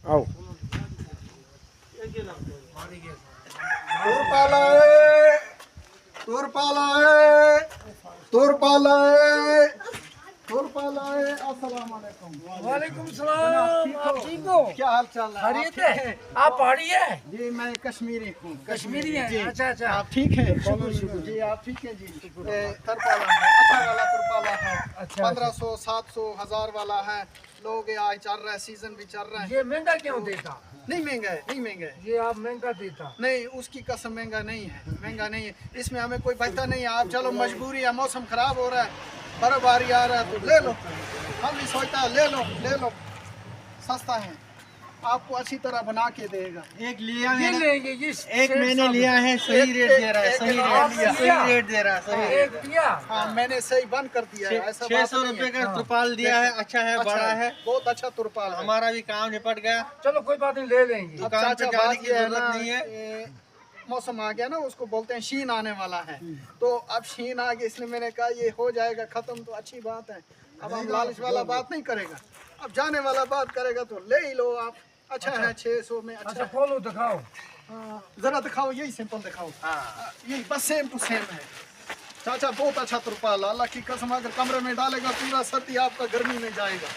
आओ तुरपाला है, तुरपाला है, तुरपाला है, तुरपाला है। अस्सलाम वालेकुम। वालेकुम सलाम। आप ठीक हो? क्या हाल चाल है? खैरियत है? आप पहाड़ी है? जी मैं कश्मीरी हूँ। कश्मीरी है? जी। अच्छा अच्छा। आप ठीक है? जी आप ठीक है जी। तुरपाला है, अच्छा वाला तुरपाला है। अच्छा। 1500, 700, 1000 वाला है। लोग ये आज चल रहा है, सीजन भी चल रहा है। ये महंगा क्यों देता? नहीं महंगा है, नहीं महंगा है। ये आप महंगा देता? नहीं उसकी कसम महंगा नहीं है, महंगा नहीं है। इसमें हमें कोई बचता नहीं है। आप चलो मजबूरी है, मौसम खराब हो रहा है, बर्फबारी आ रहा है तो ले लो। हम भी सोचता है ले लो, ले लो, सस्ता है, आपको अच्छी तरह बना के देगा। एक लिया ये मैंने, लेंगे ये एक मैंने लिया है, सही रेट दे रहा है, सही रेट, सही रेट दे रहा है, सही एक दिया? हाँ मैंने सही बंद कर दिया है, ऐसा 600 रुपए का तुरपाल दिया है। अच्छा है, बड़ा है, बहुत अच्छा तुरपाल है। हमारा भी काम निपट गया। चलो कोई बात नहीं, ले लेंगे। अब दुकान पे चाचा जाने बात की ये है जरूरत ना, नहीं है। ये मौसम आ गया ना, उसको बोलते हैं शीन आने वाला है। तो अब शीन आ गया, इसलिए मैंने कहा ये हो जाएगा खत्म तो अच्छी बात है। अब हम लालच वाला बात नहीं करेगा, अब जाने वाला बात करेगा तो ले ही लो आप। अच्छा है 600 में अच्छा अच्छा है। खोलो दिखाओ। हाँ, जरा दिखाओ, यही सिंपल दिखाओ। यही बस सेम टू सेम है। चाचा बहुत अच्छा तुरपाल, अल्लाह की कसम, अगर कमरे में डालेगा पूरा सर्दी आपका गर्मी में जाएगा।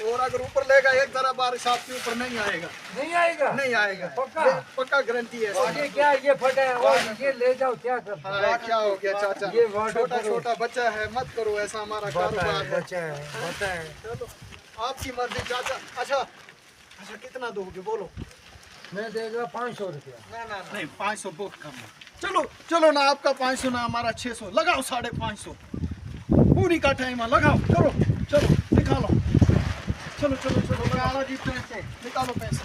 और अगर ऊपर लेगा एक जरा बारिश आपके ऊपर नहीं आएगा, नहीं आएगा? नहीं आएगा, पक्का? ये पक्का गारंटी है। ये क्या, ये फटा है और ये ले जाओ, क्या करता? हाँ, क्या हो गया चाचा, ये वाटर छोटा करो। छोटा बच्चा है, मत करो ऐसा, हमारा कारोबार है। बचा है, बचा है। चलो आपकी मर्जी चाचा। अच्छा अच्छा कितना दोगे बोलो? मैं देगा 500 रुपया। ना नहीं 500 बहुत कम है। चलो चलो ना, आपका 500 ना हमारा 600, लगाओ 550। पूरी का टाइम है, लगाओ, करो, चलो निकालो, चलो चलो चलो, निकालो जी पैसे, निकालो पैसे।